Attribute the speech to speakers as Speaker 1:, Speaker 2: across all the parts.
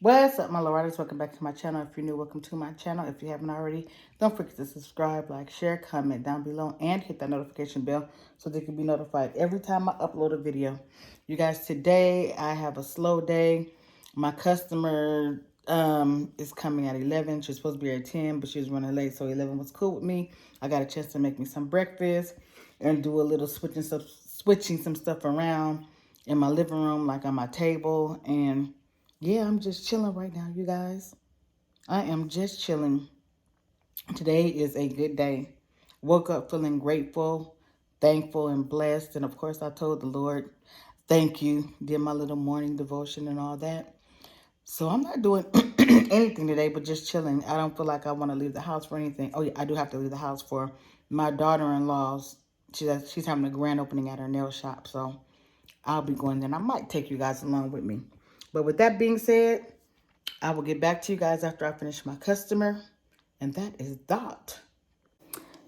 Speaker 1: What's up, my Loretta? Welcome back to my channel. If you're new, welcome to my channel. If you haven't already, don't forget to subscribe, like, share, comment down below, and hit that notification bell so that you can be notified every time I upload a video. You guys, today I have a slow day. My customer is coming at 11. She's supposed to be at 10, but she was running late, so 11 was cool with me. I got a chance to make me some breakfast and do a little switching some stuff around in my living room, like on my table. And yeah, I'm just chilling right now, you guys. I am just chilling. Today is a good day. Woke up feeling grateful, thankful, and blessed. And of course, I told the Lord, thank you. Did my little morning devotion and all that. So I'm not doing anything today, but just chilling. I don't feel like I want to leave the house for anything. Oh, yeah, I do have to leave the house for my daughter-in-law's. She's having a grand opening at her nail shop. So I'll be going there. And I might take you guys along with me. But with that being said, I will get back to you guys after I finish my customer. And that is that.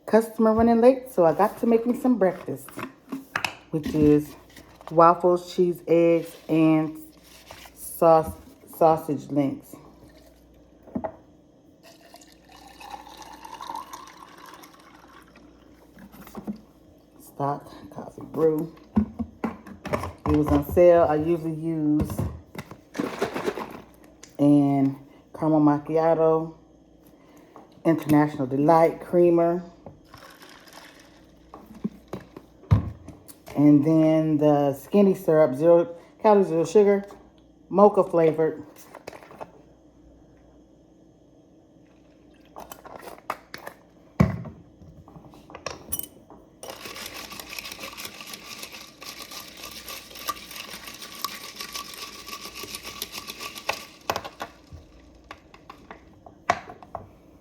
Speaker 1: Customer running late, so I got to make me some breakfast, which is waffles, cheese, eggs, and sausage links. Stock coffee brew. It was on sale. I usually use and caramel macchiato, International Delight creamer, and then the skinny syrup, 0 calories, 0 sugar, mocha flavored.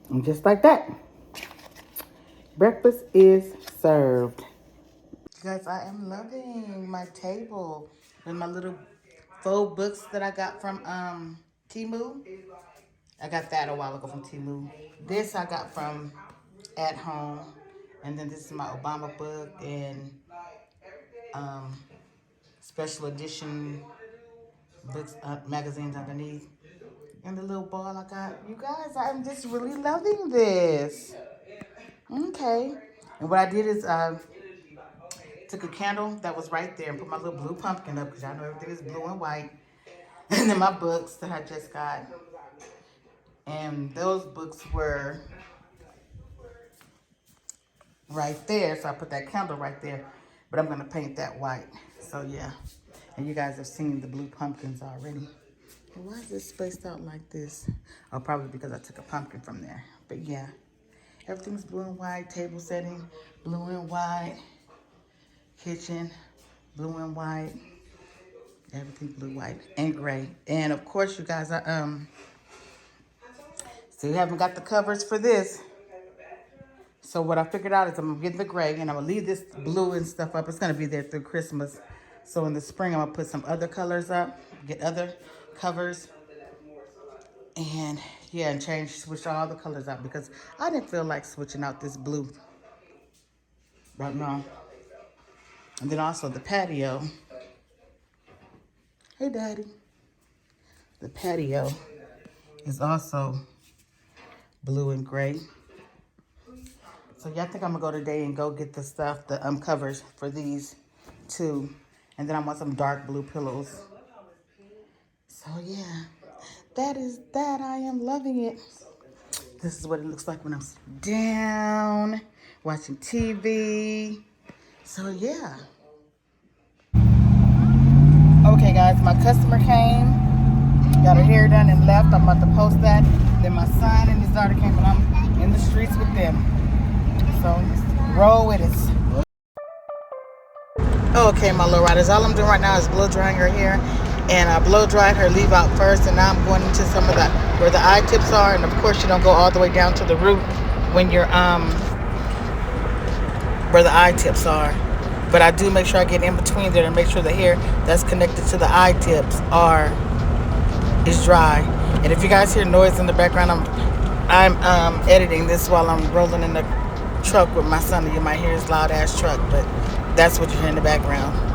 Speaker 1: And just like that, breakfast is served. You guys, I am loving my table with my little faux books that I got from Temu. I got that a while ago from Temu. This I got from At Home. And then this is my Obama book and special edition books, magazines underneath. And the little ball I got. You guys, I'm just really loving this. Okay. And what I did is took a candle that was right there and put my little blue pumpkin up, because y'all know everything is blue and white. And then my books that I just got. And those books were right there. So I put that candle right there. But I'm going to paint that white. So yeah. And you guys have seen the blue pumpkins already. Why is this spaced out like this? Oh, probably because I took a pumpkin from there. But yeah, everything's blue and white. Table setting, blue and white. Kitchen, blue and white. Everything blue, white, and gray. And of course, you guys, I still haven't got the covers for this. So what I figured out is I'm getting the gray, and I'm gonna leave this blue and stuff up. It's gonna be there through Christmas. So in the spring, I'm gonna put some other colors up, get other covers, and yeah, and switch all the colors out, because I didn't feel like switching out this blue right now. And then also the patio. Hey, Daddy. The patio is also blue and gray. So yeah, I think I'm gonna go today and go get the stuff, the covers for these two. And then I want some dark blue pillows. So yeah, that is that. I am loving it. This is what it looks like when I'm down, watching TV. So yeah. Okay guys, my customer came, got her hair done and left. I'm about to post that. Then my son and his daughter came, and I'm in the streets with them. So roll with it. Okay, my little riders, all I'm doing right now is blow drying her hair. And I blow dried her leave out first, and now I'm going into some of that where the eye tips are. And of course you don't go all the way down to the root when you're where the eye tips are. But I do make sure I get in between there and make sure the hair that's connected to the eye tips is dry. And if you guys hear noise in the background, I'm editing this while I'm rolling in the truck with my son. You might hear his loud ass truck, but that's what you hear in the background.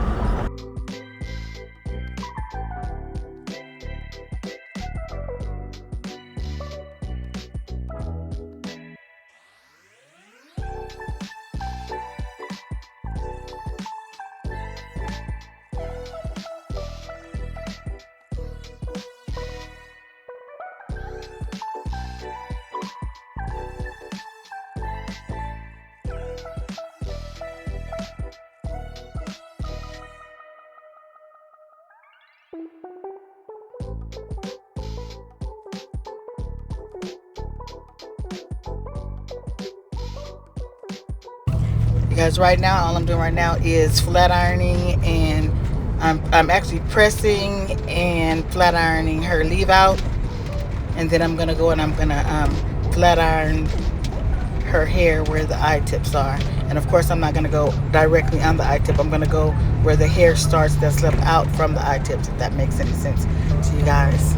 Speaker 1: Because right now, all I'm doing right now is flat ironing, and I'm actually pressing and flat ironing her leave out. And then I'm going to go and I'm going to flat iron her hair where the eye tips are. And of course, I'm not going to go directly on the eye tip. I'm going to go where the hair starts that's left out from the eye tips, if that makes any sense to you guys.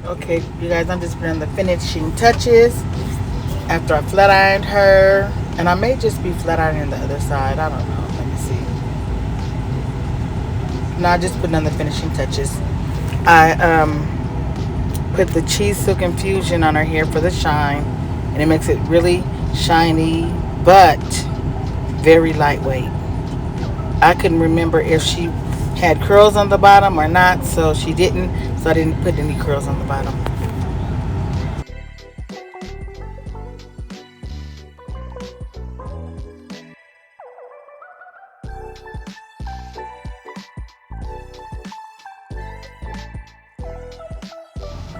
Speaker 1: Okay, you guys, I'm just putting the finishing touches. after I flat ironed her, and I may just be flat ironing the other side. I don't know. Let me see. No, I just put on the finishing touches. I put the Silk Infusion on her hair for the shine, and it makes it really shiny but very lightweight. I couldn't remember if she had curls on the bottom or not, so she didn't, so I didn't put any curls on the bottom.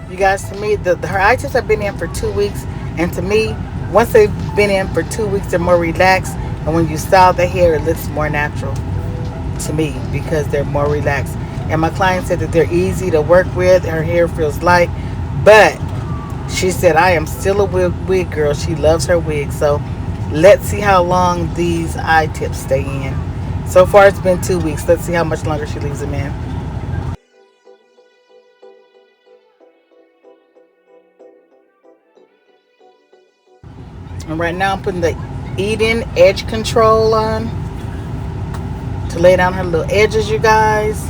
Speaker 1: You guys, to me, her items have been in for 2 weeks, and to me, once they've been in for 2 weeks, they're more relaxed, and when you style the hair, it looks more natural to me because they're more relaxed. And my client said that they're easy to work with. Her hair feels light, but she said I am still a wig girl. She loves her wig, so let's see how long these eye tips stay in. So far, it's been 2 weeks. Let's see how much longer she leaves them in. And right now I'm putting the Eden edge control on to lay down her little edges, you guys.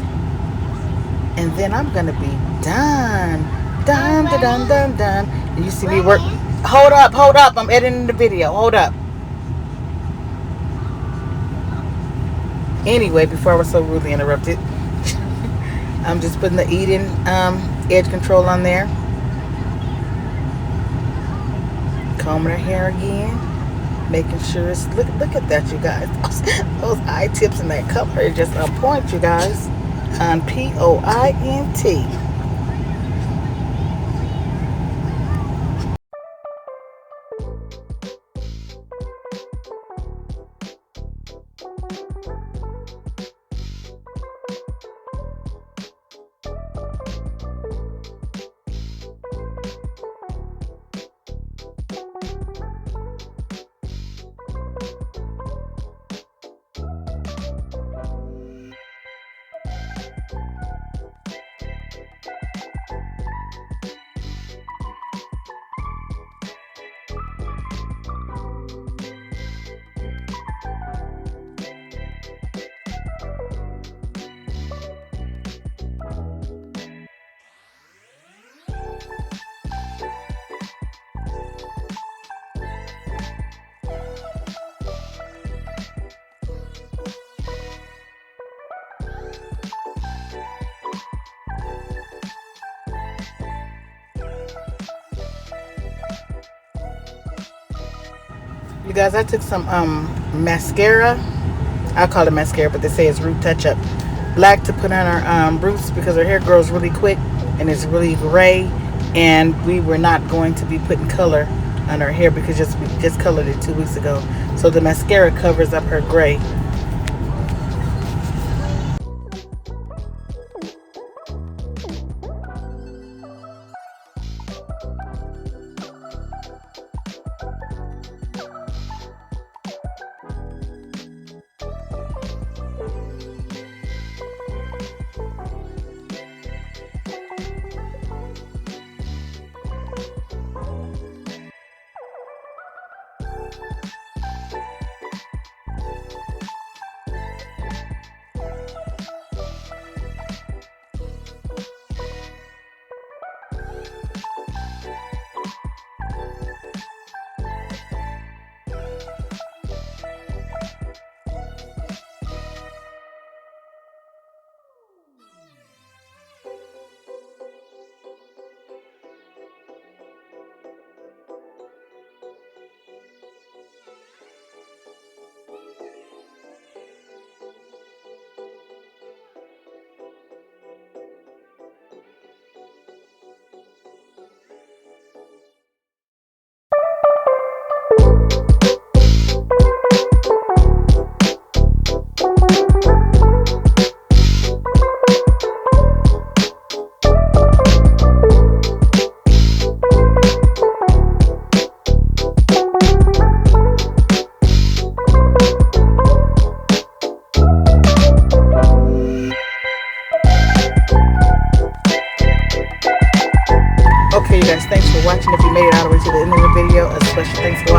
Speaker 1: And then I'm gonna be done. Done, done, done, done, done. And you see me work. Hold up. I'm editing the video. Hold up. Anyway, before I was so rudely interrupted, I'm just putting the Eden edge control on there. Combing her hair again, making sure it's look at that, you guys. Those eye tips and that color is just on point, you guys. On POINT. You guys, I took some mascara. I call it mascara, but they say it's root touch-up black to put on her roots because her hair grows really quick and it's really gray, and we were not going to be putting color on her hair because we just colored it 2 weeks ago. So the mascara covers up her gray. bless you. Thanks for